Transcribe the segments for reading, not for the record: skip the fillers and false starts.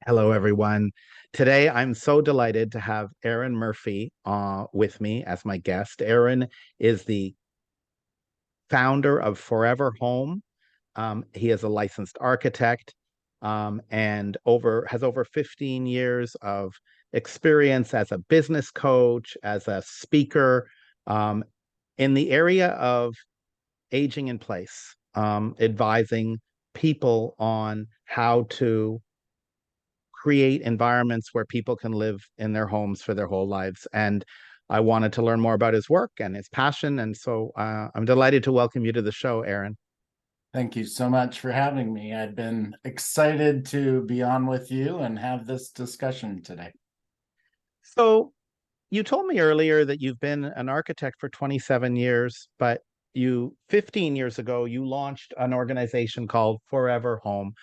Hello, everyone. Today, I'm so delighted to have Aaron Murphy with me as my guest. Aaron is the founder of Forever Home. He is a licensed architect and has over 15 years of experience as a business coach, as a speaker um, in the area of aging in place, advising people on how to create environments where people can live in their homes for their whole lives. And I wanted to learn more about his work and his passion. And so I'm delighted to welcome you to the show, Aaron. Thank you so much for having me. I've been excited to be on with you and have this discussion today. So you told me earlier that you've been an architect for 27 years, but 15 years ago, you launched an organization called Forever Home.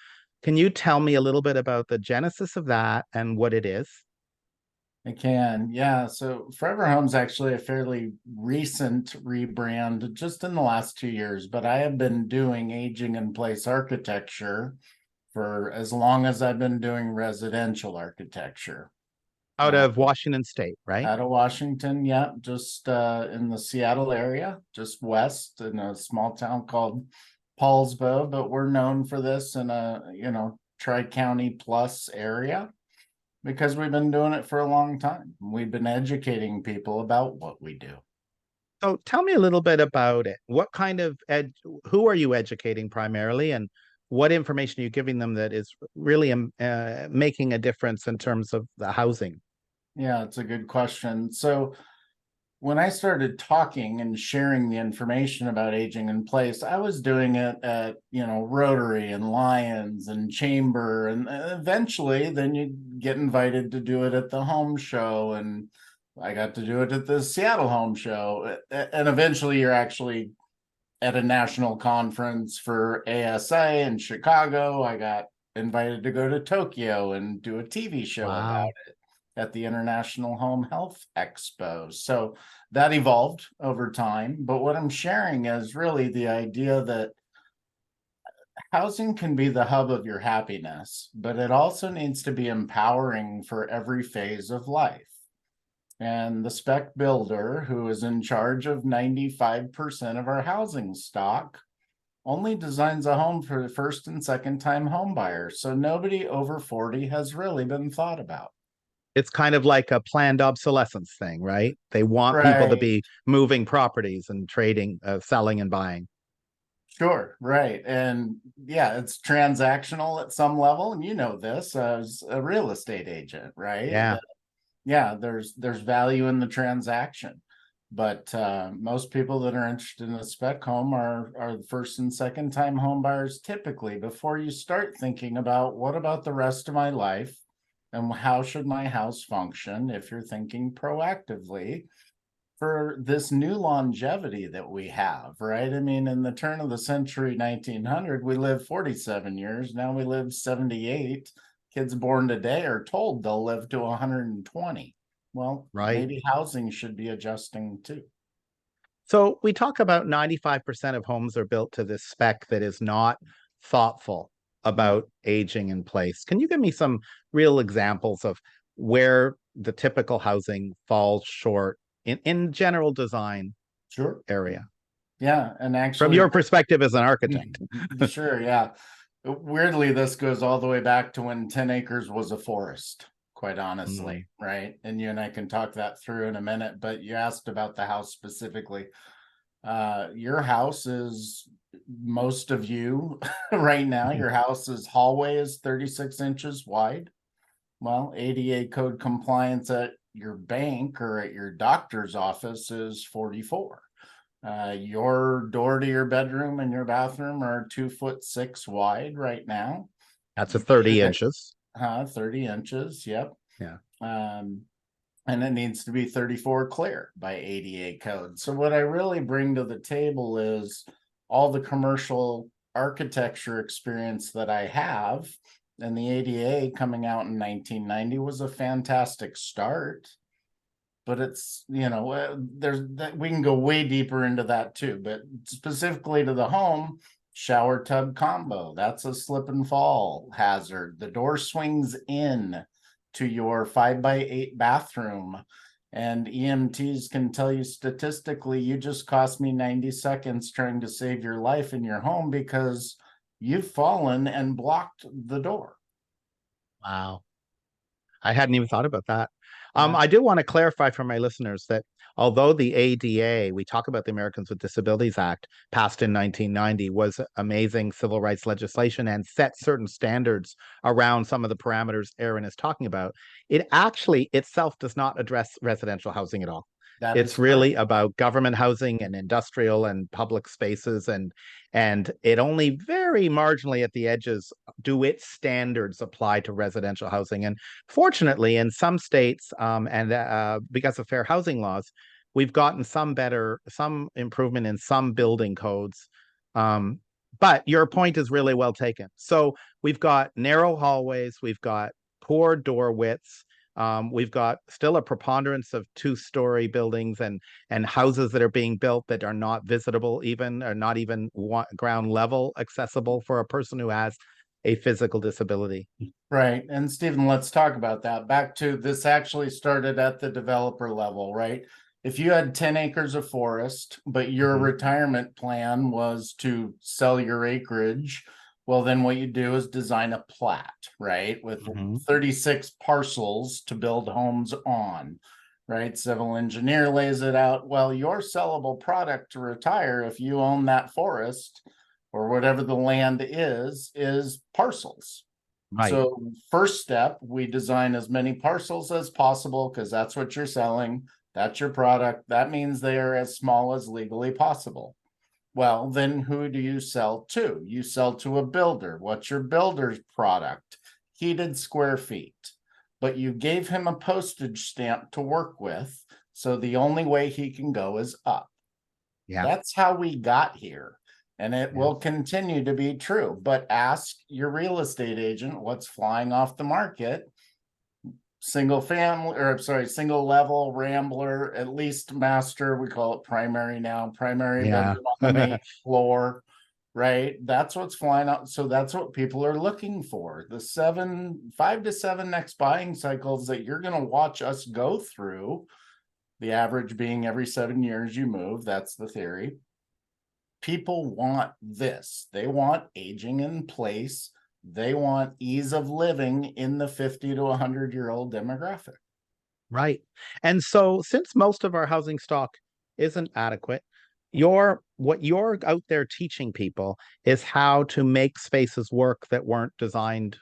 Can you tell me a little bit about the genesis of that and what it is? I can, yeah. So Forever Home's actually a fairly recent rebrand, just in the last 2 years, but I have been doing aging in place architecture for as long as I've been doing residential architecture. Out Uh, of Washington State, right? Out of Washington, yeah, just in the Seattle area, just west in a small town called Paulsbo, but we're known for this in a tri-county plus area because we've been doing it for a long time. We've been educating people about what we do. So tell me a little bit about it. What kind of who are you educating primarily, and what information are you giving them that is really making a difference in terms of the housing? Yeah, it's a good question. So when I started talking and sharing the information about aging in place, I was doing it at, Rotary and Lions and Chamber. And eventually, then you get invited to do it at the home show. And I got to do it at the Seattle Home Show. And eventually, you're actually at a national conference for ASA in Chicago. I got invited to go to Tokyo and do a TV show about Wow. it at the International Home Health Expo. So that evolved over time. But what I'm sharing is really the idea that housing can be the hub of your happiness, but it also needs to be empowering for every phase of life. And the spec builder, who is in charge of 95% of our housing stock, only designs a home for the first and second time home buyers. So nobody over 40 has really been thought about. It's kind of like a planned obsolescence thing, right? They want people to Right. be moving properties and trading, selling and buying. Sure, right. And yeah, it's transactional at some level. And you know this as a real estate agent, right? Yeah. Yeah, there's value in the transaction. But most people that are interested in a spec home are the first and second time home buyers typically before you start thinking about what about the rest of my life and how should my house function if you're thinking proactively for this new longevity that we have, right? I mean, in the turn of the century, 1900, we lived 47 years. Now we live 78. Kids born today are told they'll live to 120. Well, Right. maybe housing should be adjusting too. So we talk about 95% of homes are built to this spec that is not thoughtful Yeah, about aging in place. Can you give me some real examples of where the typical housing falls short in general design sure. area Yeah. And from actually, your perspective as an architect? sure. Yeah. Weirdly, this goes all the way back to when 10 acres was a forest, quite honestly, Mm. right? And you and I can talk that through in a minute, but you asked about the house specifically. Your house is most of you right now, your house's hallway is 36 inches wide. Well, ADA code compliance at your bank or at your doctor's office is 44. Your door to your bedroom and your bathroom are 2'6" wide right now. That's a You 30 should, inches. 30 inches. Yep. Yeah. Um, and it needs to be 34 clear by ADA code. So what I really bring to the table is all the commercial architecture experience that I have. And the ADA coming out in 1990 was a fantastic start. But it's, there's that we can go way deeper into that too. But specifically to the home, shower tub combo. That's a slip and fall hazard. The door swings in to your 5x8 bathroom. And EMTs can tell you statistically, you just cost me 90 seconds trying to save your life in your home because you've fallen and blocked the door. Wow. I hadn't even thought about that. Yeah. I do want to clarify for my listeners that although the ADA, we talk about the Americans with Disabilities Act, passed in 1990, was amazing civil rights legislation and set certain standards around some of the parameters Aaron is talking about, it actually itself does not address residential housing at all. That It's is correct. really about government housing and industrial and public spaces, and it only very marginally at the edges do its standards apply to residential housing. And fortunately, in some states, and because of fair housing laws, we've gotten some improvement in some building codes. But your point is really well taken. So we've got narrow hallways, we've got poor door widths, we've got still a preponderance of two-story buildings and houses that are being built that are not visitable even, or not even ground level accessible for a person who has a physical disability. Right. And Stephen, let's talk about that. Back to this actually started at the developer level, right? If you had 10 acres of forest, but your Mhm. retirement plan was to sell your acreage, well, then what you do is design a plat, right? With Mhm. 36 parcels to build homes on, right? Civil engineer lays it out. Well, your sellable product to retire, if you own that forest or whatever the land is parcels. Right. So first step, we design as many parcels as possible because that's what you're selling. That's your product. That means they are as small as legally possible. Well, then who do you sell to? You sell to a builder. What's your builder's product? Heated square feet. But you gave him a postage stamp to work with. So the only way he can go is up. Yeah. That's how we got here. And it Yeah. will continue to be true. But ask your real estate agent what's flying off the market. Single family, or sorry, single level Rambler, at least master, we call it primary now, primary Yeah. bedroom on the main floor, right? That's what's flying out. So that's what people are looking for. The 5 to 7 next buying cycles that you're going to watch us go through, the average being every 7 years you move. That's the theory. People want this. They want aging in place. They want ease of living in the 50 to 100-year-old demographic. Right. And so since most of our housing stock isn't adequate, what you're out there teaching people is how to make spaces work that weren't designed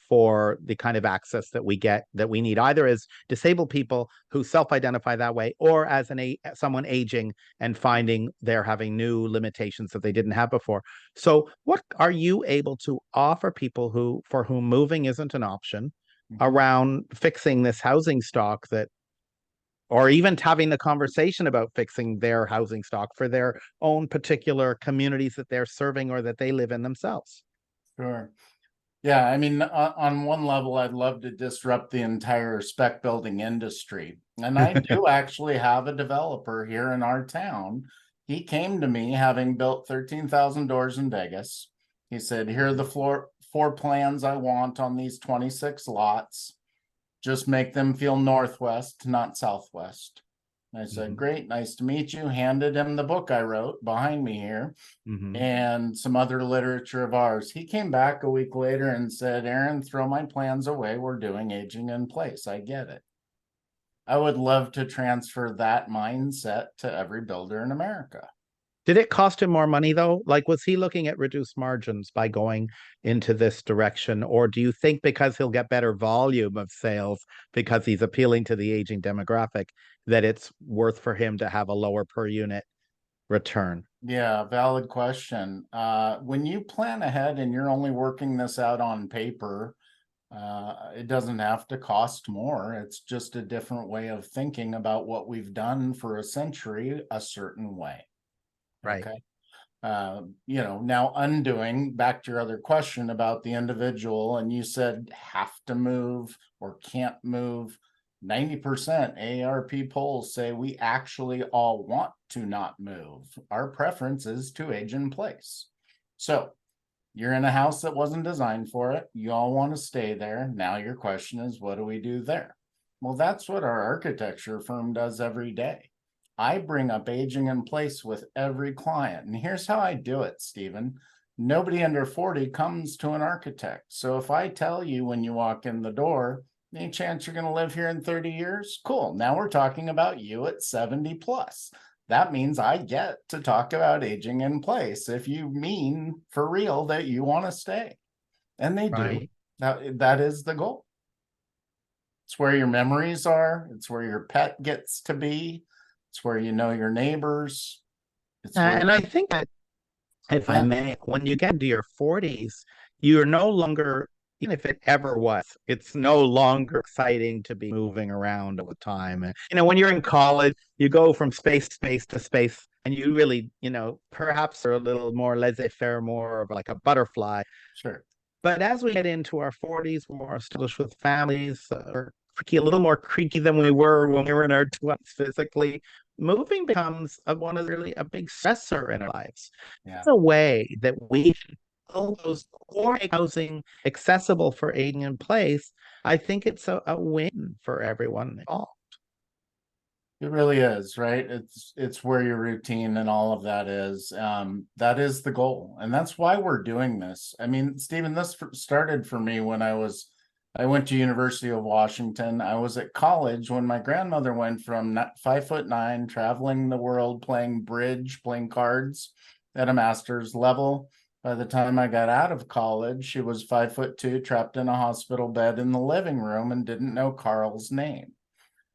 for the kind of access that we need, either as disabled people who self-identify that way, or as someone aging and finding they're having new limitations that they didn't have before. So what are you able to offer people for whom moving isn't an option, around fixing this housing stock, that or even having the conversation about fixing their housing stock for their own particular communities that they're serving or that they live in themselves? Sure. Yeah, I mean, on one level, I'd love to disrupt the entire spec building industry. And I do actually have a developer here in our town. He came to me having built 13,000 doors in Vegas. He said, here are the floor plans I want on these 26 lots. Just make them feel northwest, not southwest. I said, Mhm. great, nice to meet you. Handed him the book I wrote behind me here Mhm. and some other literature of ours. He came back a week later and said, Aaron, throw my plans away. We're doing aging in place. I get it. I would love to transfer that mindset to every builder in America. Did it cost him more money though? Like, was he looking at reduced margins by going into this direction? Or do you think because he'll get better volume of sales because he's appealing to the aging demographic, that it's worth for him to have a lower per unit return? Yeah, valid question. When you plan ahead and you're only working this out on paper, it doesn't have to cost more. It's just a different way of thinking about what we've done for a century a certain way. Right. Okay. Now undoing back to your other question about the individual, and you said have to move or can't move. 90% AARP polls say we actually all want to not move. Our preference is to age in place. So you're in a house that wasn't designed for it. You all want to stay there. Now your question is, what do we do there? Well, that's what our architecture firm does every day. I bring up aging in place with every client. And here's how I do it, Stephen. Nobody under 40 comes to an architect. So if I tell you when you walk in the door, any chance you're going to live here in 30 years? Cool. Now we're talking about you at 70 plus. That means I get to talk about aging in place if you mean for real that you want to stay. And they do. Right. That is the goal. It's where your memories are. It's where your pet gets to be. It's where you know your neighbors. It's where, And I think that, if I yeah, may, when you get into your 40s, you're no longer, even if it ever was, it's no longer exciting to be moving around all the time. And, when you're in college, you go from space to space, and you really, perhaps are a little more laissez-faire, more of like a butterfly. sure. But as we get into our 40s, we're more established with families, we're a little more creaky than we were when we were in our 20s physically. Moving becomes one of really a big stressor in our lives. Yeah. It's a way that we can build those core housing accessible for aging in place. I think it's a win for everyone involved. It really is, right? It's where your routine and all of that is. That is the goal, and that's why we're doing this. I mean, Stephen, this started for me when I went to University of Washington. I was at college when my grandmother went from 5'9", traveling the world, playing bridge, playing cards at a master's level. By the time I got out of college, she was 5'2", trapped in a hospital bed in the living room and didn't know Carl's name.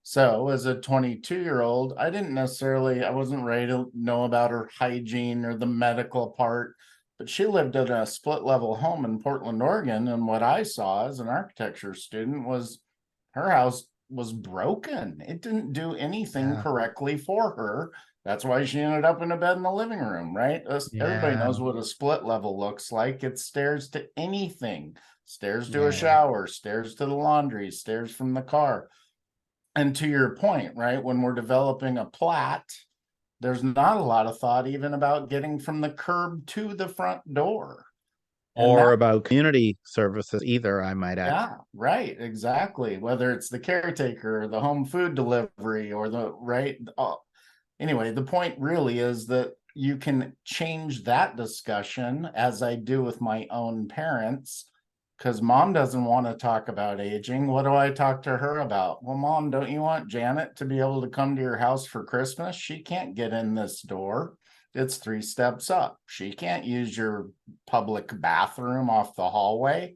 So as a 22-year-old, I wasn't ready to know about her hygiene or the medical part, but she lived in a split level home in Portland, Oregon. And what I saw as an architecture student was her house was broken. It didn't do anything Yeah. correctly for her. That's why she ended up in a bed in the living room, right? Everybody Yeah. knows what a split level looks like. It's stairs to anything, stairs to a Yeah. shower, stairs to the laundry, stairs from the car. And to your point, right, when we're developing a plat, there's not a lot of thought even about getting from the curb to the front door. And Or that, about community services either, I might add. yeah, right, exactly. Whether it's the caretaker, or the home food delivery, or the right. Anyway, the point really is that you can change that discussion, as I do with my own parents, because mom doesn't want to talk about aging. What do I talk to her about? Well, mom, don't you want Janet to be able to come to your house for Christmas? She can't get in this door. It's 3 steps up. She can't use your public bathroom off the hallway.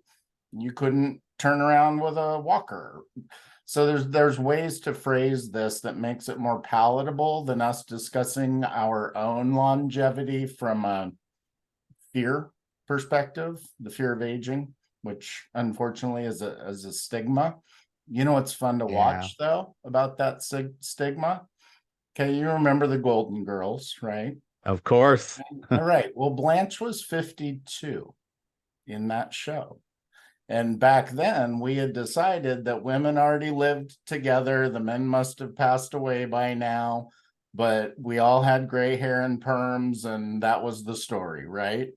You couldn't turn around with a walker. So there's ways to phrase this that makes it more palatable than us discussing our own longevity from a fear perspective, the fear of aging, which unfortunately is a stigma. You know what's fun to Yeah. watch though about that stigma? Okay, you remember the Golden Girls, right? Of course. All right. Well, Blanche was 52 in that show. And back then, we had decided that women already lived together. The men must have passed away by now, but we all had gray hair and perms, and that was the story, right?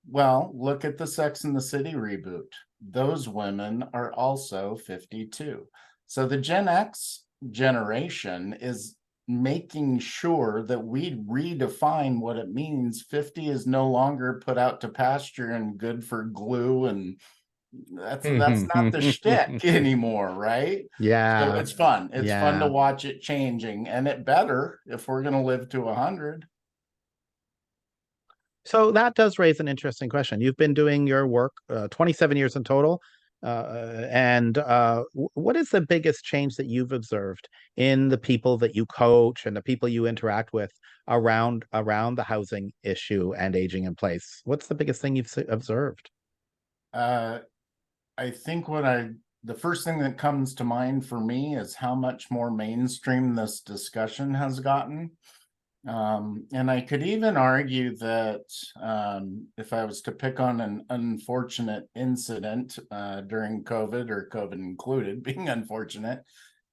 Well, look at the Sex and the City reboot. Those women are also 52. So the Gen X generation is making sure that we redefine what it means. 50 is no longer put out to pasture and good for glue, and that's not the shtick anymore, right? So Yeah. it's fun. It's fun to Yeah. watch it changing, and it better if we're going to live to 100. So that does raise an interesting question. You've been doing your work 27 years in total. And what is the biggest change that you've observed in the people that you coach and the people you interact with around the housing issue and aging in place? What's the biggest thing you've observed? Uh, I think the first thing that comes to mind for me is how much more mainstream this discussion has gotten. And I could even argue that if I was to pick on an unfortunate incident during COVID, or COVID included being unfortunate,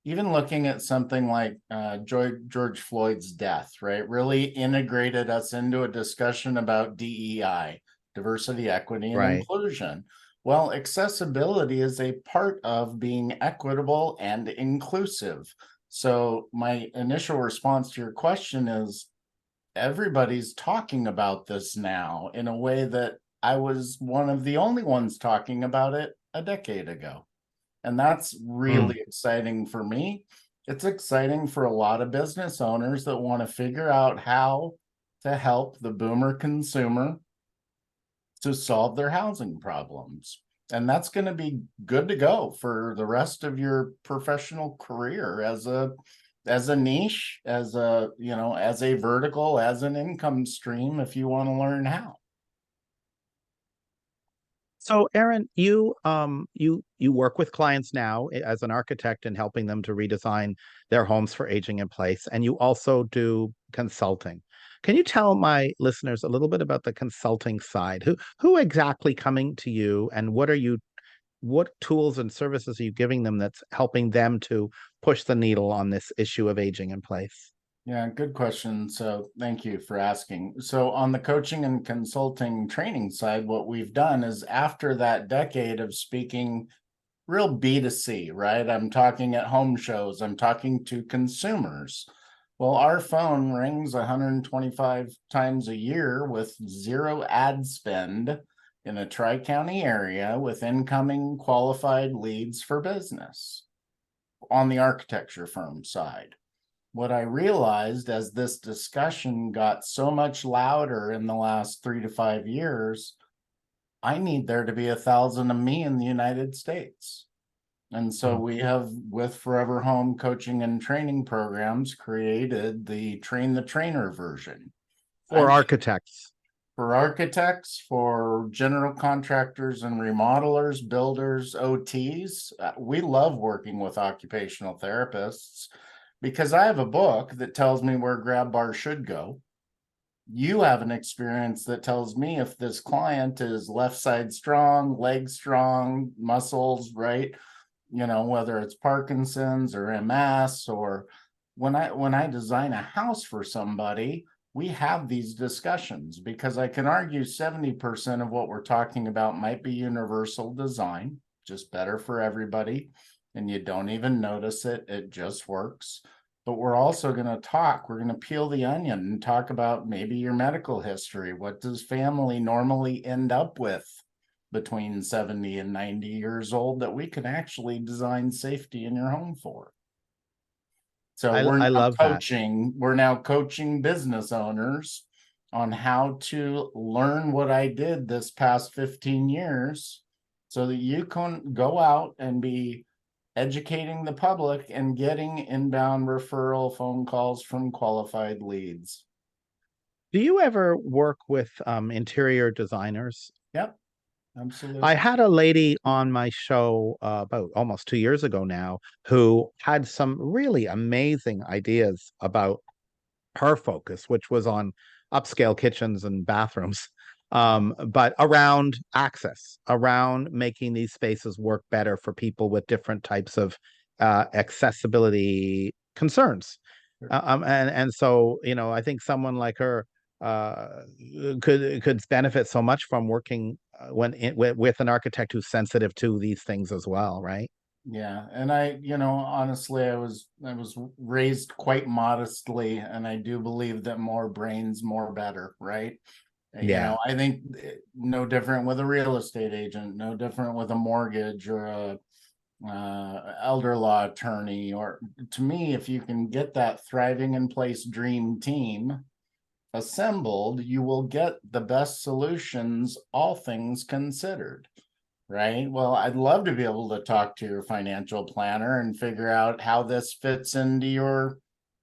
even looking at something like George Floyd's death, right, really integrated us into a discussion about DEI. diversity, equity, and Right. inclusion. Well, accessibility is a part of being equitable and inclusive. So, my initial response to your question is everybody's talking about this now in a way that I was one of the only ones talking about it a decade ago. And that's Mm. really exciting for me. It's exciting for a lot of business owners that want to figure out how to help the boomer consumer to solve their housing problems. And that's going to be good to go for the rest of your professional career as a niche, as a, you know, as a vertical, as an income stream if you want to learn how. So, Aaron, you work with clients now as an architect and helping them to redesign their homes for aging in place, and you also do consulting. Can you tell my listeners a little bit about the consulting side? Who exactly coming to you, and what tools and services are you giving them that's helping them to push the needle on this issue of aging in place? Yeah, good question. So thank you for asking. So on the coaching and consulting training side, what we've done is after that decade of speaking real B2C, right? I'm talking at home shows, I'm talking to consumers. Well, our phone rings 125 times a year with zero ad spend in a tri-county area with incoming qualified leads for business on the architecture firm side. What I realized as this discussion got so much louder in the last 3 to 5 years, I need there to be 1,000 of me in the United States. And so Mm. we have, with Forever Home coaching and training programs, created the Train the Trainer version. For architects. For architects, for general contractors and remodelers, builders, OTs. We love working with occupational therapists because I have a book that tells me where grab bars should go. You have an experience that tells me if this client is left side strong, leg strong, muscles, right? You know, whether it's Parkinson's or MS, or when I design a house for somebody, we have these discussions because I can argue 70% of what we're talking about might be universal design, just better for everybody, and you don't even notice it, it just works. But we're also going to we're going to peel the onion and talk about maybe your medical history. What does family normally end up with between 70 and 90 years old that we can actually design safety in your home for? So I love that. we're now coaching business owners on how to learn what I did this past 15 years so that you can go out and be educating the public and getting inbound referral phone calls from qualified leads. Do you ever work with interior designers? Yep, absolutely. I had a lady on my show about almost 2 years ago now who had some really amazing ideas about her focus, which was on upscale kitchens and bathrooms, but around access, around making these spaces work better for people with different types of accessibility concerns. And so, I think someone like her could benefit so much from working with an architect who's sensitive to these things as well, right? Yeah, and honestly, I was raised quite modestly, and I do believe that more brains, more better, right? Yeah. I think no different with a real estate agent, no different with a mortgage or a elder law attorney, or to me, if you can get that thriving in place dream team assembled, you will get the best solutions, all things considered. Right. Well, I'd love to be able to talk to your financial planner and figure out how this fits into your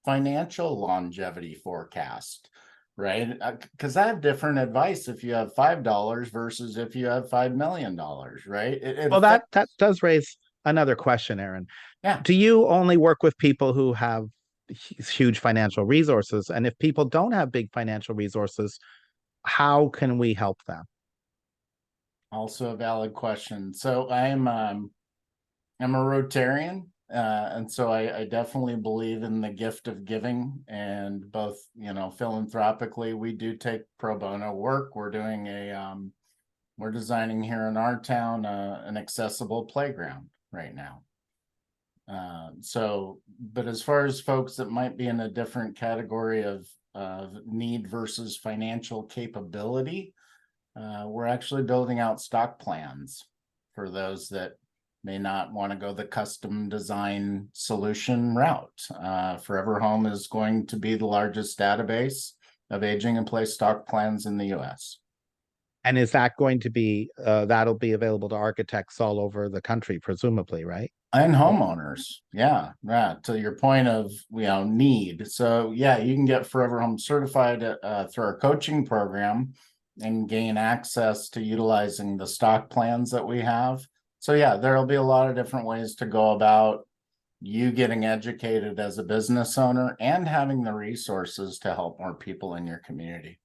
financial longevity forecast. Right. Because I have different advice if you have $5 versus if you have $5 million. Right. It Well, affects. that does raise another question, Aaron. Yeah. Do you only work with people who have huge financial resources? And if people don't have big financial resources, how can we help them? Also a valid question. So I'm a Rotarian, and so I definitely believe in the gift of giving, and both, philanthropically, we do take pro bono work. We're doing We're designing here in our town an accessible playground right now. But as far as folks that might be in a different category of need versus financial capability, we're actually building out stock plans for those that may not want to go the custom design solution route. Forever Home is going to be the largest database of aging in place stock plans in the US. And is that going to be that'll be available to architects all over the country, presumably, right? And homeowners. Yeah. Yeah. To your point of, need. So yeah, you can get Forever Home certified through our coaching program and gain access to utilizing the stock plans that we have. So yeah, there'll be a lot of different ways to go about you getting educated as a business owner and having the resources to help more people in your community.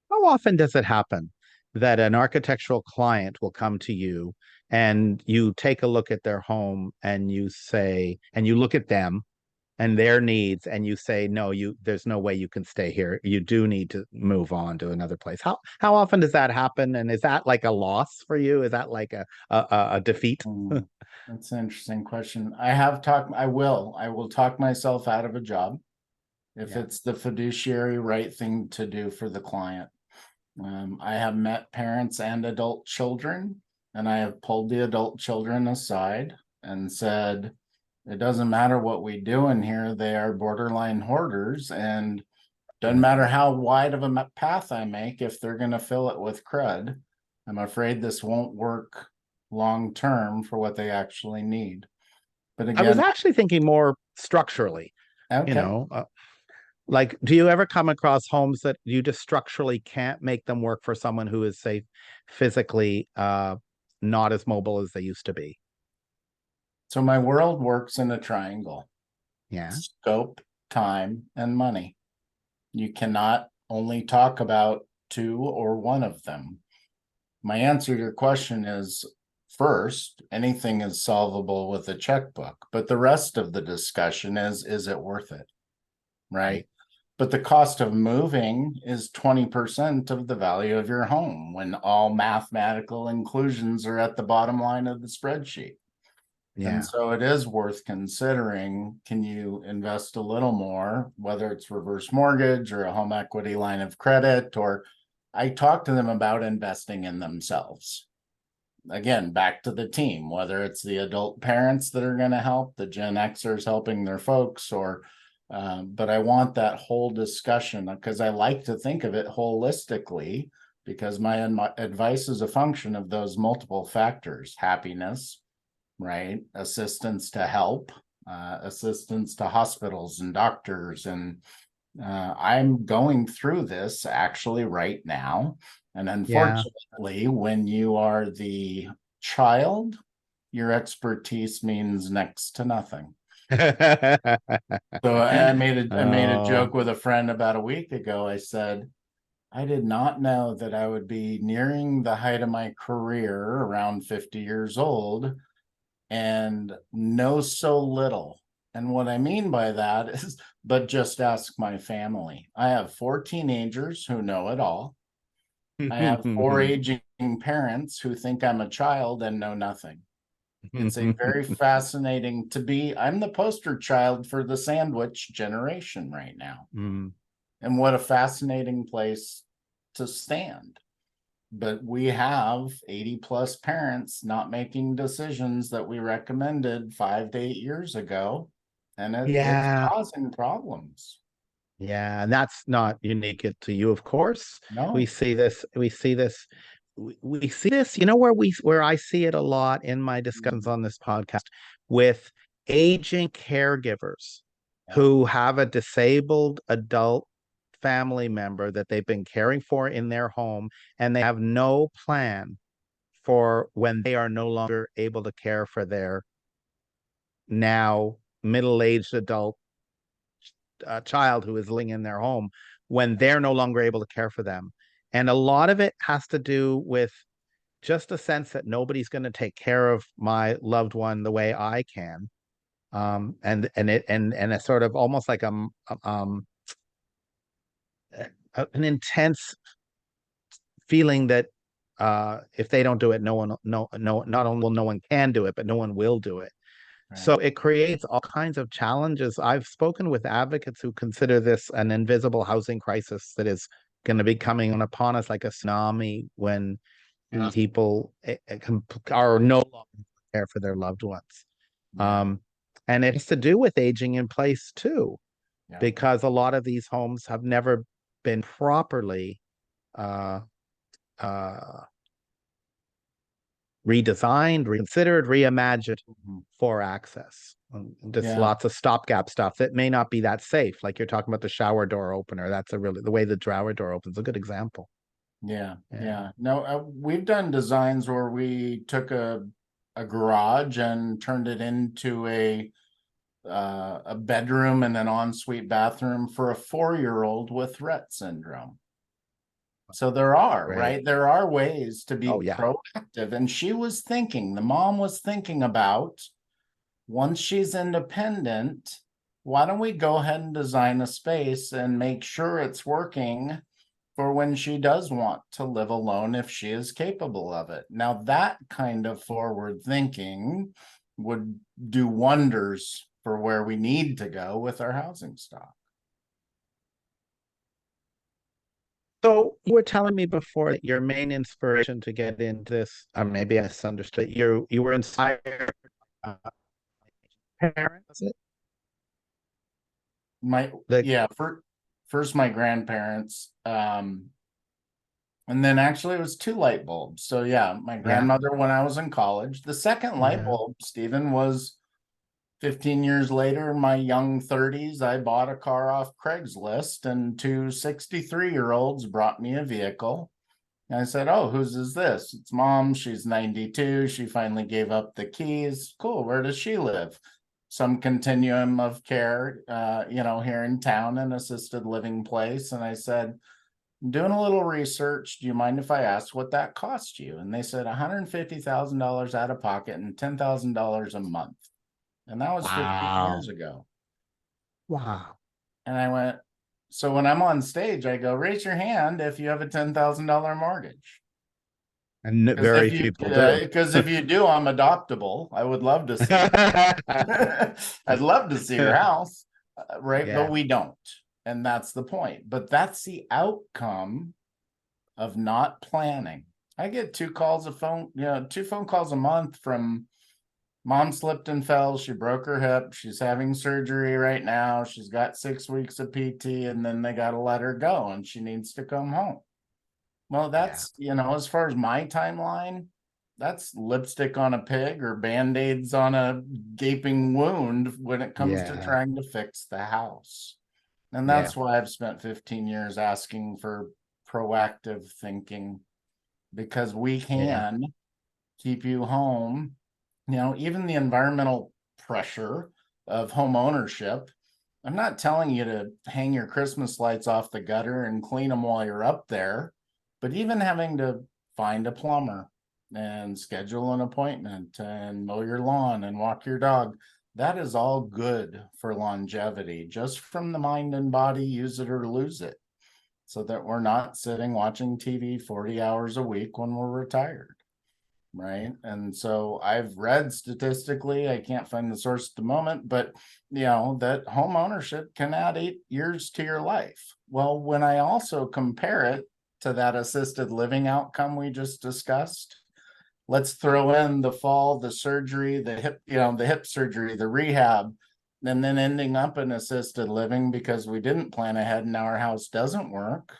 How often does it happen that an architectural client will come to you and you take a look at their home and you say, and you look at them and their needs and you say, no, there's no way you can stay here. You do need to move on to another place. How often does that happen? And is that like a loss for you? Is that like a defeat? That's an interesting question. I will talk myself out of a job if Yeah. it's the fiduciary right thing to do for the client. I have met parents and adult children, and I have pulled the adult children aside and said, it doesn't matter what we do in here, they are borderline hoarders, and doesn't matter how wide of a path I make, if they're going to fill it with crud, I'm afraid this won't work long term for what they actually need. But I was again, actually thinking more structurally, you okay. know, like, do you ever come across homes that you just structurally can't make them work for someone who is, say, physically not as mobile as they used to be? So my world works in a triangle: Yeah. scope, time, and money. You cannot only talk about two or one of them. My answer to your question is, first, anything is solvable with a checkbook, but the rest of the discussion is it worth it? Right. But the cost of moving is 20% of the value of your home when all mathematical inclusions are at the bottom line of the spreadsheet. And Yeah. so it is worth considering, can you invest a little more, whether it's reverse mortgage or a home equity line of credit, or I talk to them about investing in themselves. Again, back to the team, whether it's the adult parents that are going to help, the Gen Xers helping their folks, but I want that whole discussion because I like to think of it holistically, because my advice is a function of those multiple factors: happiness, right? Assistance to help, assistance to hospitals and doctors. And I'm going through this actually right now. And Yeah. unfortunately, when you are the child, your expertise means next to nothing. So I made a Oh, joke with a friend about a week ago. I said, I did not know that I would be nearing the height of my career around 50 years old and know so little. And what I mean by that is, but just ask my family. I have 4 teenagers who know it all. I have 4 aging parents who think I'm a child and know nothing. It's a very fascinating to be. I'm the poster child for the sandwich generation right now. Mm. And what a fascinating place to stand. But we have 80 plus parents not making decisions that we recommended 5 to 8 years ago, and it's Yeah. causing problems. Yeah, and that's not unique to you, of course. We No. see this, we see this, we see this, you know, where I see it a lot in my discussions on this podcast with aging caregivers Yeah. who have a disabled adult family member that they've been caring for in their home, and they have no plan for when they are no longer able to care for their now middle-aged adult child who is living in their home when they're no longer able to care for them. And a lot of it has to do with just a sense that nobody's going to take care of my loved one the way I can. And a sort of almost like an intense feeling that if they don't do it, not only will no one can do it, but no one will do it. Right. So it creates all kinds of challenges. I've spoken with advocates who consider this an invisible housing crisis that is going to be coming upon us like a tsunami when people are no longer care for their loved ones. Yeah. Um, and it has to do with aging in place too, Yeah. because a lot of these homes have never been properly uh, uh, redesigned, reconsidered, reimagined Mhm. for access. Just Yeah. lots of stopgap stuff that may not be that safe. Like you're talking about the shower door opener. That's a really, the way the shower door opens, a good example. Yeah. Yeah. Yeah. No, we've done designs where we took a garage and turned it into a bedroom and an ensuite bathroom for a 4-year-old with Rett syndrome. So there are, Great. right? There are ways to be Oh, yeah. proactive. And she was thinking, the mom was thinking about, once she's independent, why don't we go ahead and design a space and make sure it's working for when she does want to live alone if she is capable of it. Now, that kind of forward thinking would do wonders for where we need to go with our housing stock. So you were telling me before that your main inspiration to get into this, or maybe I misunderstood, you were inspired uh, parents, was it? My The Yeah, first my grandparents, and then actually it was two light bulbs. So yeah, my yeah, grandmother when I was in college. The second light yeah, bulb, Stephen, was 15 years later, in my young 30s. I bought a car off Craigslist, and two 63-year-olds brought me a vehicle. And I said, "Oh, whose is this?" "It's mom. She's 92. She finally gave up the keys." "Cool. Where does she live?" "Some continuum of care, here in town, an assisted living place." And I said, "I'm doing a little research. Do you mind if I ask what that cost you?" And they said $150,000 out of pocket and $10,000 a month. And that was 15 wow, years ago. wow, And I went, so when I'm on stage, I go, "Raise your hand if you have a $10,000 mortgage." and Because very few people do. if you do, I'm adoptable. I would love to see it. I'd love to see your house, right? But Yeah, we don't. And that's the point. But that's the outcome of not planning. I get two phone calls a month from mom slipped and fell. She broke her hip. She's having surgery right now. She's got 6 weeks of PT, and then they got to let her go, and she needs to come home. Well, yeah, as far as my timeline, that's lipstick on a pig or band-aids on a gaping wound when it comes to yeah, trying to fix the house. And yeah, that's why I've spent 15 years asking for proactive thinking, because we yeah, can keep you home. Even the environmental pressure of home ownership. I'm not telling you to hang your Christmas lights off the gutter and clean them while you're up there, but even having to find a plumber and schedule an appointment and mow your lawn and walk your dog, that is all good for longevity, just from the mind and body, use it or lose it, so that we're not sitting watching TV 40 hours a week when we're retired. Right. And so I've read statistically, I can't find the source at the moment, but that home ownership can add 8 years to your life. Well, when I also compare it to that assisted living outcome we just discussed, let's throw in the fall, the surgery, the hip surgery, the rehab, and then ending up in assisted living because we didn't plan ahead and now our house doesn't work.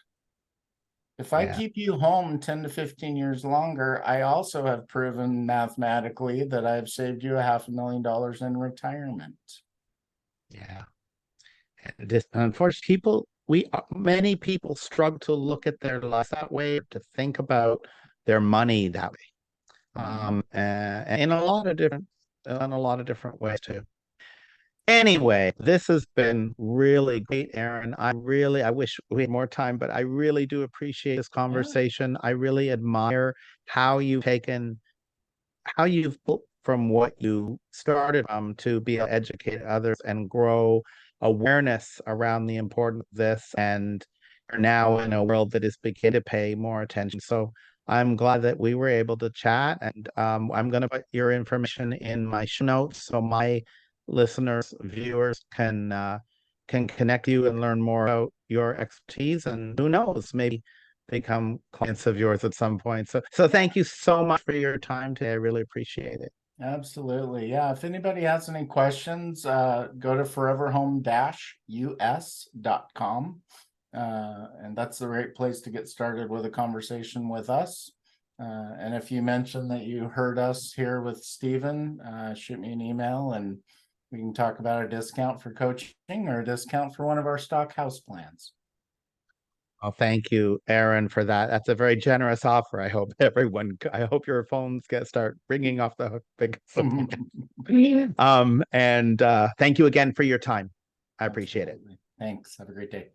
If I yeah, keep you home 10 to 15 years longer, I also have proven mathematically that I've saved you $500,000 in retirement. yeah. And this, unfortunately, many people struggle to look at their lives that way, to think about their money that way. Mhm. And in a lot of different ways too. Anyway, this has been really great, Aaron. I wish we had more time, but I really do appreciate this Yeah. conversation. I really admire how you've taken, how you've built from what you started to be able to educate others and grow awareness around the importance of this, and are now in a world that is beginning to pay more attention. So I'm glad that we were able to chat, and I'm going to put your information in my show notes so my listeners, viewers can connect you and learn more about your expertise, and who knows, maybe become clients of yours at some point. So thank you so much for your time today. I really appreciate it. Absolutely. Yeah. If anybody has any questions, go to foreverhome-us.com. And that's the right place to get started with a conversation with us. And if you mention that you heard us here with Stephen, shoot me an email and we can talk about a discount for coaching or a discount for one of our stock house plans. Oh, thank you, Aaron, for that. That's a very generous offer. I hope your phones start ringing off the hook because of that. And thank you again for your time. I appreciate it. Thanks. Have a great day.